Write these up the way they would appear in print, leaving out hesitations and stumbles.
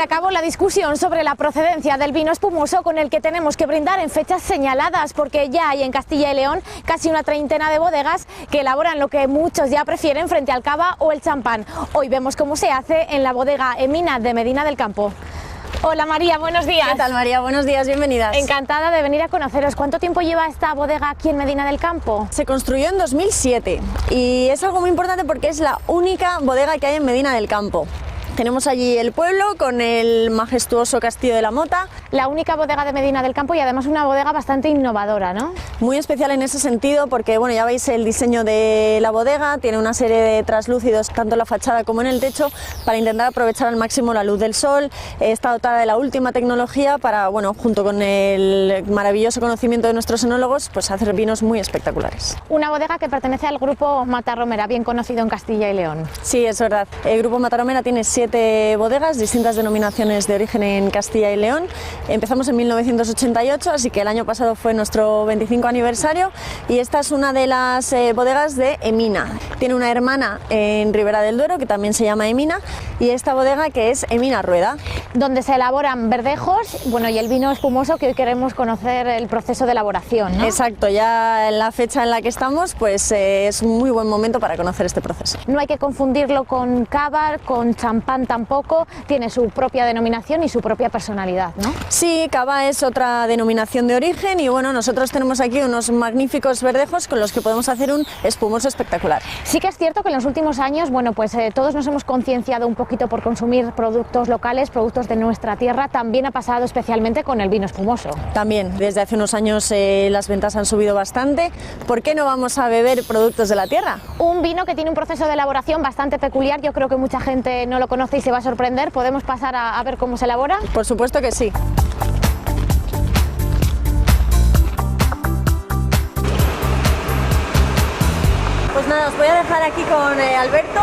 acabó la discusión sobre la procedencia del vino espumoso con el que tenemos que brindar en fechas señaladas, porque ya hay en Castilla y León casi una treintena de bodegas que elaboran lo que muchos ya prefieren frente al cava o el champán. Hoy vemos cómo se hace en la bodega Emina de Medina del Campo. Hola María, buenos días. ¿Qué tal María? Buenos días, bienvenidas. Encantada de venir a conoceros. ¿Cuánto tiempo lleva esta bodega aquí en Medina del Campo? Se construyó en 2007 y es algo muy importante porque es la única bodega que hay en Medina del Campo. Tenemos allí el pueblo con el majestuoso Castillo de la Mota. La única bodega de Medina del Campo y además una bodega bastante innovadora, ¿no? Muy especial en ese sentido porque, bueno, ya veis el diseño de la bodega, tiene una serie de traslúcidos tanto en la fachada como en el techo para intentar aprovechar al máximo la luz del sol. Está dotada de la última tecnología para, bueno, junto con el maravilloso conocimiento de nuestros enólogos, pues hacer vinos muy espectaculares. Una bodega que pertenece al grupo Matarromera, bien conocido en Castilla y León. Sí, es verdad. El grupo Matarromera tiene 7 bodegas, distintas denominaciones de origen en Castilla y León. Empezamos en 1988, así que el año pasado fue nuestro 25 aniversario y esta es una de las bodegas de Emina. Tiene una hermana en Ribera del Duero que también se llama Emina y esta bodega que es Emina Rueda. Donde se elaboran verdejos, bueno, y el vino espumoso, que hoy queremos conocer el proceso de elaboración, ¿no? Exacto, ya en la fecha en la que estamos, pues es un muy buen momento para conocer este proceso. No hay que confundirlo con cava, con champán tampoco, tiene su propia denominación y su propia personalidad, ¿no? Sí, cava es otra denominación de origen y bueno, nosotros tenemos aquí unos magníficos verdejos con los que podemos hacer un espumoso espectacular. Sí que es cierto que en los últimos años, bueno, pues todos nos hemos concienciado un poquito por consumir productos locales, productos de nuestra tierra. También ha pasado especialmente con el vino espumoso. También, desde hace unos años las ventas han subido bastante. ¿Por qué no vamos a beber productos de la tierra? Un vino que tiene un proceso de elaboración bastante peculiar, yo creo que mucha gente no lo conoce y se va a sorprender. ¿Podemos pasar a ver cómo se elabora? Por supuesto que sí. Pues nada, os voy a dejar aquí con Alberto,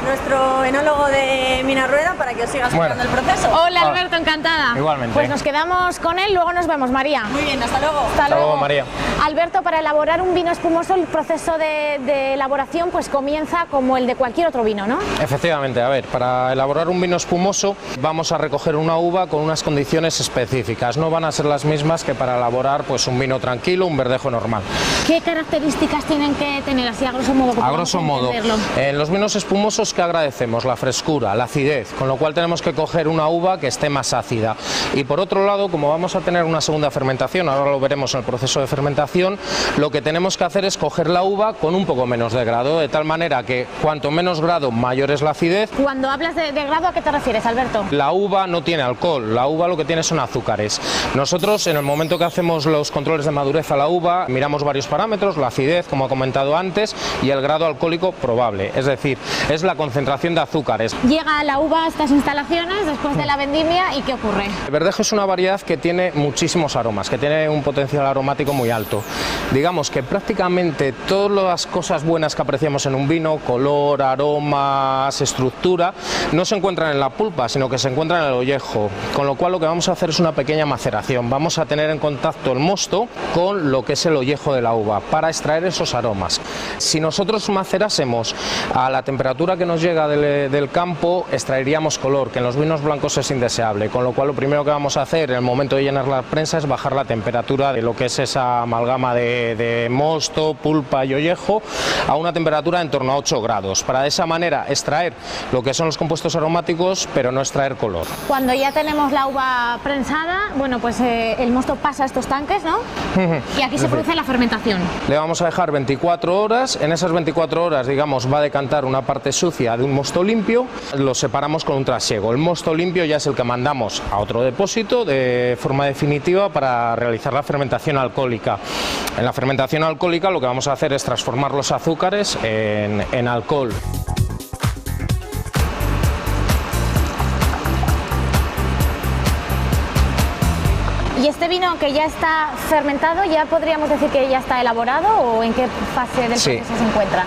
nuestro enólogo de Emina Rueda, para que os siga explicando el proceso. Hola Alberto, encantada. Igualmente. Pues nos quedamos con él, luego nos vemos, María. Muy bien, hasta luego. Hasta luego, María. Alberto, para elaborar un vino espumoso el proceso de elaboración pues comienza como el de cualquier otro vino, ¿no? Efectivamente, a ver, para elaborar un vino espumoso vamos a recoger una uva con unas condiciones específicas, no van a ser las mismas que para elaborar pues un vino tranquilo, un verdejo normal. ¿Qué características tienen que tener así a grosso modo? A grosso modo, en los vinos espumosos, ¿qué agradecemos? La frescura, la acidez, con lo cual tenemos que coger una uva que esté más ácida. Y por otro lado, como vamos a tener una segunda fermentación, ahora lo veremos en el proceso de fermentación, lo que tenemos que hacer es coger la uva con un poco menos de grado, de tal manera que cuanto menos grado, mayor es la acidez. Cuando hablas de grado, ¿a qué te refieres, Alberto? La uva no tiene alcohol, la uva lo que tiene son azúcares. Nosotros, en el momento que hacemos los controles de madurez a la uva, miramos varios parámetros, la acidez, como he comentado antes, y el grado alcohólico probable, es decir, es la concentración de azúcares. Llega la uva a estas instalaciones después de la vendimia y ¿qué ocurre? El verdejo es una variedad que tiene muchísimos aromas, que tiene un potencial aromático muy alto. Digamos que prácticamente todas las cosas buenas que apreciamos en un vino, color, aromas, estructura, no se encuentran en la pulpa, sino que se encuentran en el ollejo, con lo cual lo que vamos a hacer es una pequeña maceración. Vamos a tener en contacto el mosto con lo que es el ollejo de la uva para extraer esos aromas. Si nosotros macerásemos a la temperatura que nos llega del campo, extraeríamos color, que en los vinos blancos es indeseable, con lo cual lo primero que vamos a hacer en el momento de llenar la prensa es bajar la temperatura de lo que es esa amalgama de mosto, pulpa y ollejo a una temperatura en torno a 8 grados, para de esa manera extraer lo que son los compuestos aromáticos, pero no extraer color. Cuando ya tenemos la uva prensada, bueno, pues el mosto pasa a estos tanques, ¿no? Y aquí se produce la fermentación. Le vamos a dejar 24 horas, en esas 24 horas, digamos, va a decantar una parte sucia de un mosto limpio, lo separamos con un trasiego. El mosto limpio ya es el que mandamos a otro depósito de forma definitiva para realizar la fermentación alcohólica. En la fermentación alcohólica lo que vamos a hacer es transformar los azúcares en alcohol. ¿Y este vino que ya está fermentado, ya podríamos decir que ya está elaborado o en qué fase del proceso se encuentra?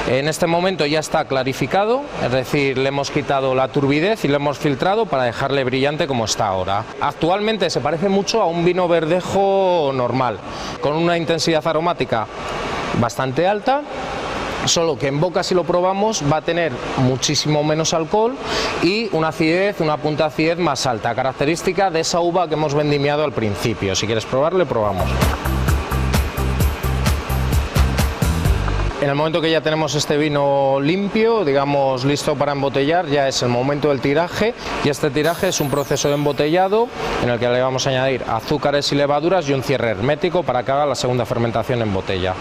En este momento ya está clarificado, es decir, le hemos quitado la turbidez y lo hemos filtrado para dejarle brillante como está ahora. Actualmente se parece mucho a un vino verdejo normal, con una intensidad aromática bastante alta solo que en boca, si lo probamos, va a tener muchísimo menos alcohol y una acidez, una punta de acidez más alta, característica de esa uva que hemos vendimiado al principio. Si quieres probarle, probamos. En el momento que ya tenemos este vino limpio, digamos listo para embotellar, ya es el momento del tiraje, y este tiraje es un proceso de embotellado en el que le vamos a añadir azúcares y levaduras y un cierre hermético para que haga la segunda fermentación en botella.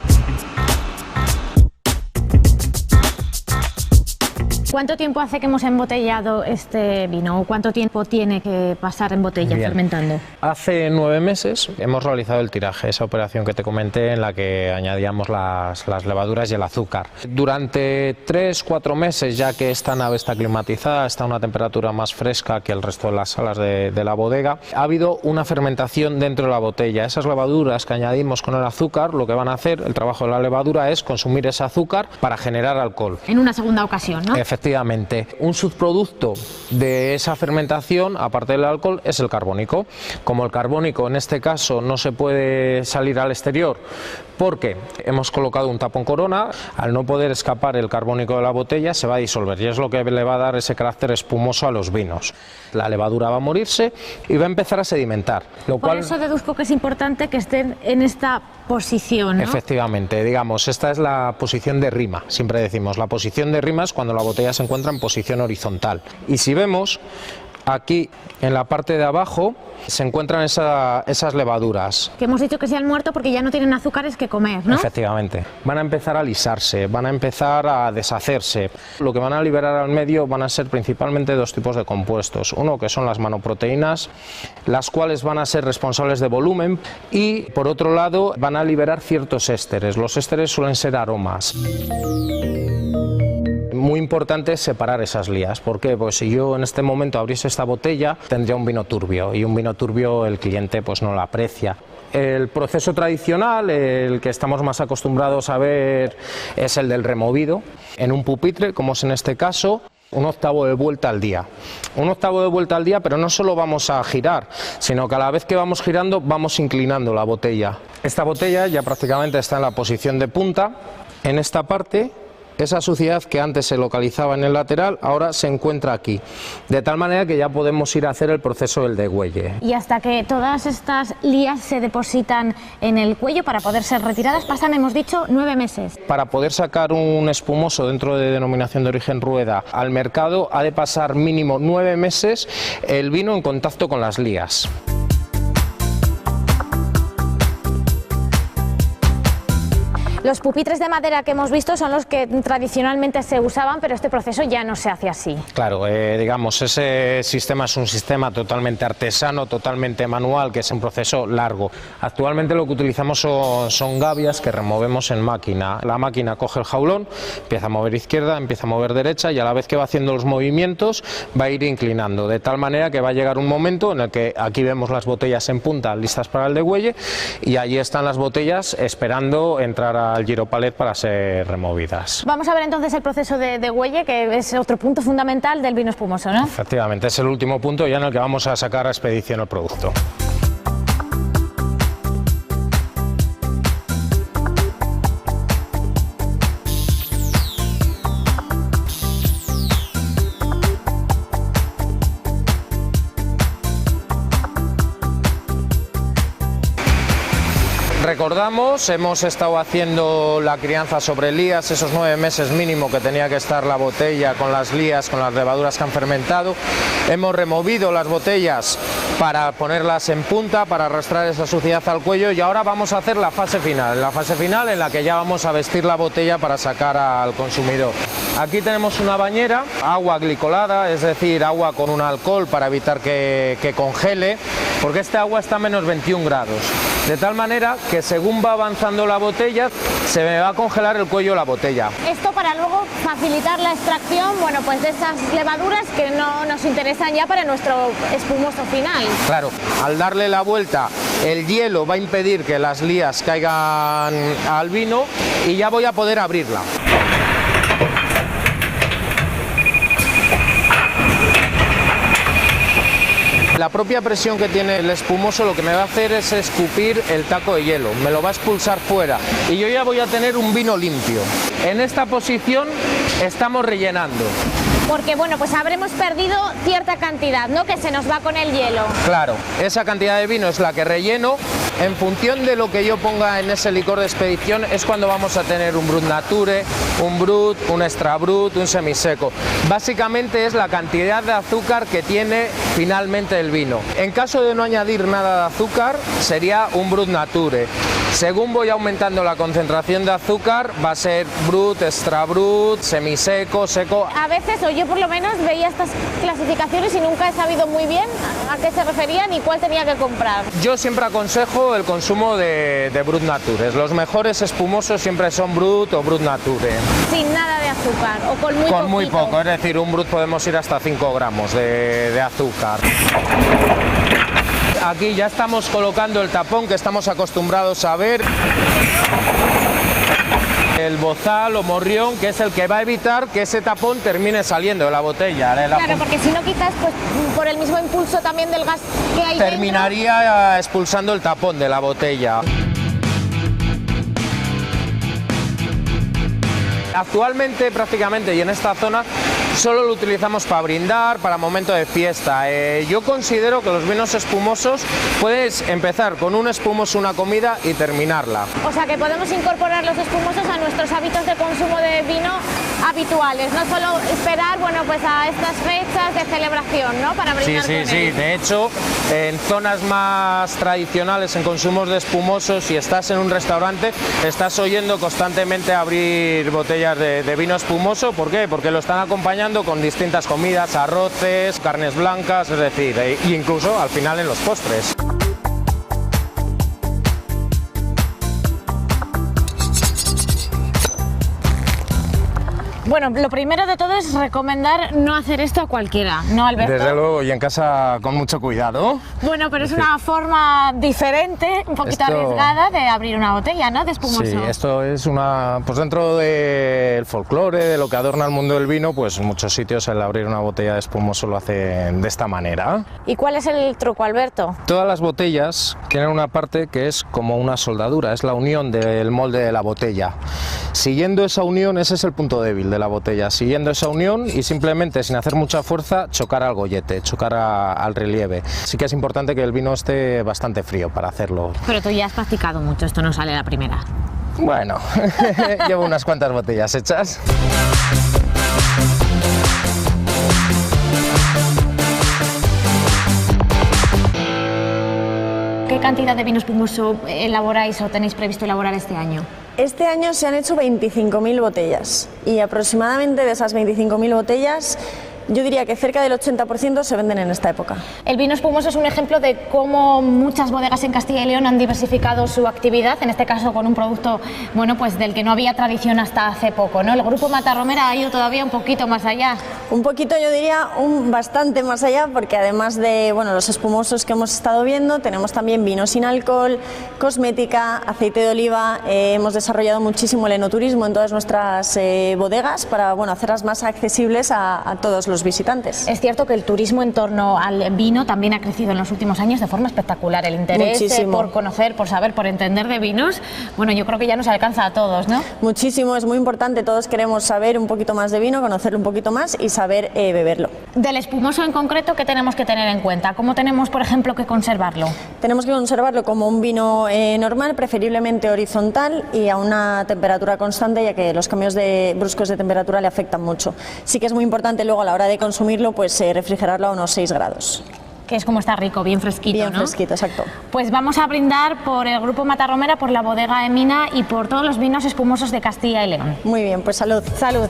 ¿Cuánto tiempo hace que hemos embotellado este vino o cuánto tiempo tiene que pasar en botella fermentando? Hace 9 meses hemos realizado el tiraje, esa operación que te comenté en la que añadíamos las levaduras y el azúcar. Durante 3-4 meses, ya que esta nave está climatizada, está a una temperatura más fresca que el resto de las salas de la bodega, ha habido una fermentación dentro de la botella. Esas levaduras que añadimos con el azúcar, lo que van a hacer, el trabajo de la levadura es consumir ese azúcar para generar alcohol. En una segunda ocasión, ¿no? Efectivamente. Un subproducto de esa fermentación, aparte del alcohol, es el carbónico. Como el carbónico en este caso no se puede salir al exterior porque hemos colocado un tapón corona, al no poder escapar el carbónico de la botella se va a disolver y es lo que le va a dar ese carácter espumoso a los vinos. La levadura va a morirse y va a empezar a sedimentar. Por eso deduzco que es importante que estén en esta posición, ¿no? Efectivamente, digamos, esta es la posición de rima, siempre decimos, la posición de rima es cuando la botella se encuentra en posición horizontal. Y si vemos, aquí en la parte de abajo se encuentran esas levaduras. Que hemos dicho que se han muerto porque ya no tienen azúcares que comer, ¿no? Efectivamente. Van a empezar a alisarse, van a empezar a deshacerse. Lo que van a liberar al medio van a ser principalmente 2 tipos de compuestos. Uno que son las manoproteínas, las cuales van a ser responsables de volumen, y por otro lado van a liberar ciertos ésteres. Los ésteres suelen ser aromas. Muy importante es separar esas lías. ¿Por qué? Pues si yo en este momento abriese esta botella, tendría un vino turbio, y un vino turbio el cliente pues no lo aprecia. El proceso tradicional, el que estamos más acostumbrados a ver, es el del removido en un pupitre, como es en este caso. Un octavo de vuelta al día. Un octavo de vuelta al día, pero no solo vamos a girar, sino que a la vez que vamos girando vamos inclinando la botella. Esta botella ya prácticamente está en la posición de punta. En esta parte, esa suciedad que antes se localizaba en el lateral, ahora se encuentra aquí, de tal manera que ya podemos ir a hacer el proceso del degüelle. Y hasta que todas estas lías se depositan en el cuello para poder ser retiradas, pasan, hemos dicho, 9 meses. Para poder sacar un espumoso dentro de denominación de origen Rueda al mercado, ha de pasar mínimo 9 meses el vino en contacto con las lías. Los pupitres de madera que hemos visto son los que tradicionalmente se usaban, pero este proceso ya no se hace así. Claro, digamos, ese sistema es un sistema totalmente artesano, totalmente manual, que es un proceso largo. Actualmente lo que utilizamos son gavias que removemos en máquina. La máquina coge el jaulón, empieza a mover izquierda, empieza a mover derecha, y a la vez que va haciendo los movimientos va a ir inclinando, de tal manera que va a llegar un momento en el que aquí vemos las botellas en punta listas para el degüelle, y allí están las botellas esperando entrar al giropalet para ser removidas. Vamos a ver entonces el proceso de degüelle, que es otro punto fundamental del vino espumoso, ¿no? Efectivamente, es el último punto ya en el que vamos a sacar a expedición el producto. Recordamos, hemos estado haciendo la crianza sobre lías, esos 9 meses mínimo que tenía que estar la botella con las lías, con las levaduras que han fermentado. Hemos removido las botellas para ponerlas en punta, para arrastrar esa suciedad al cuello, y ahora vamos a hacer la fase final en la que ya vamos a vestir la botella para sacar al consumidor. Aquí tenemos una bañera, agua glicolada, es decir, agua con un alcohol para evitar que congele, porque este agua está a menos 21 grados, de tal manera que según va avanzando la botella se me va a congelar el cuello de la botella. Esto para luego facilitar la extracción, bueno, pues de esas levaduras que no nos interesan ya para nuestro espumoso final. Claro, al darle la vuelta el hielo va a impedir que las lías caigan al vino y ya voy a poder abrirla. La la propia presión que tiene el espumoso lo que me va a hacer es escupir el taco de hielo, me lo va a expulsar fuera y yo ya voy a tener un vino limpio. En esta posición estamos rellenando. Porque bueno, pues habremos perdido cierta cantidad, ¿no? Que se nos va con el hielo. Claro, esa cantidad de vino es la que relleno. En función de lo que yo ponga en ese licor de expedición es cuando vamos a tener un Brut Nature, un Brut, un Extra Brut, un semiseco. Básicamente es la cantidad de azúcar que tiene finalmente el vino. En caso de no añadir nada de azúcar, sería un Brut Nature. Según voy aumentando la concentración de azúcar, va a ser Brut, Extra Brut, semiseco, seco. A veces, o yo por lo menos, veía estas clasificaciones y nunca he sabido muy bien a qué se referían y cuál tenía que comprar. Yo siempre aconsejo el consumo de Brut Nature. Los mejores espumosos siempre son Brut o Brut Nature. Sin nada de azúcar o con muy poquito. Con muy poco, es decir, un Brut podemos ir hasta 5 gramos de azúcar. Aquí ya estamos colocando el tapón que estamos acostumbrados a ver. El bozal o morrión, que es el que va a evitar que ese tapón termine saliendo de la botella. Claro, porque si no quizás, pues por el mismo impulso también del gas que hay terminaría dentro, expulsando el tapón de la botella. Actualmente prácticamente y en esta zona solo lo utilizamos para brindar, para momento de fiesta. Yo considero que los vinos espumosos puedes empezar con un espumoso, una comida y terminarla. O sea que podemos incorporar los espumosos a nuestros hábitos de consumo de vino habituales, no solo esperar, bueno, pues a estas fechas de celebración, ¿no? Para brindar con él. Sí, de hecho, en zonas más tradicionales en consumos de espumosos, si estás en un restaurante, estás oyendo constantemente abrir botellas de vino espumoso. ¿Por qué? Porque lo están acompañando con distintas comidas, arroces, carnes blancas, es decir, e incluso al final en los postres. Bueno, lo primero de todo es recomendar no hacer esto a cualquiera, ¿no, Alberto? Desde luego, y en casa con mucho cuidado. Bueno, pero es una forma diferente, un poquito arriesgada de abrir una botella, ¿no? De espumoso. Sí, esto es una... Pues dentro del folclore, de lo que adorna el mundo del vino, pues en muchos sitios el abrir una botella de espumoso lo hacen de esta manera. ¿Y cuál es el truco, Alberto? Todas las botellas tienen una parte que es como una soldadura, es la unión del molde de la botella. Siguiendo esa unión, ese es el punto débil de la botella, siguiendo esa unión y simplemente sin hacer mucha fuerza chocar al gollete, chocar al relieve. Sí que es importante que el vino esté bastante frío para hacerlo. Pero tú ya has practicado mucho, esto no sale a la primera. Bueno, llevo unas cuantas botellas hechas. ¿Qué cantidad de vino espumoso elaboráis o tenéis previsto elaborar este año? Este año se han hecho 25.000 botellas y aproximadamente de esas 25.000 botellas yo diría que cerca del 80% se venden en esta época. El vino espumoso es un ejemplo de cómo muchas bodegas en Castilla y León han diversificado su actividad, en este caso con un producto, bueno, pues del que no había tradición hasta hace poco, ¿no? El Grupo Matarromera ha ido todavía un poquito más allá. Un poquito, yo diría, bastante más allá, porque además de, bueno, los espumosos que hemos estado viendo, tenemos también vino sin alcohol, cosmética, aceite de oliva. Hemos desarrollado muchísimo el enoturismo en todas nuestras bodegas para, bueno, hacerlas más accesibles a todos los visitantes. Es cierto que el turismo en torno al vino también ha crecido en los últimos años de forma espectacular. El interés por conocer, por saber, por entender de vinos, bueno, yo creo que ya nos alcanza a todos, ¿no? Muchísimo, es muy importante. Todos queremos saber un poquito más de vino, conocerlo un poquito más y saber beberlo. Del espumoso en concreto, ¿qué tenemos que tener en cuenta? ¿Cómo tenemos, por ejemplo, que conservarlo? Tenemos que conservarlo como un vino normal, preferiblemente horizontal y a una temperatura constante, ya que los cambios bruscos de temperatura le afectan mucho. Sí que es muy importante luego a la hora de consumirlo, pues refrigerarlo a unos 6 grados. Que es como está rico, bien fresquito, bien, ¿no? Bien fresquito, exacto. Pues vamos a brindar por el Grupo Matarromera, por la bodega Emina y por todos los vinos espumosos de Castilla y León. Muy bien, pues salud. Salud.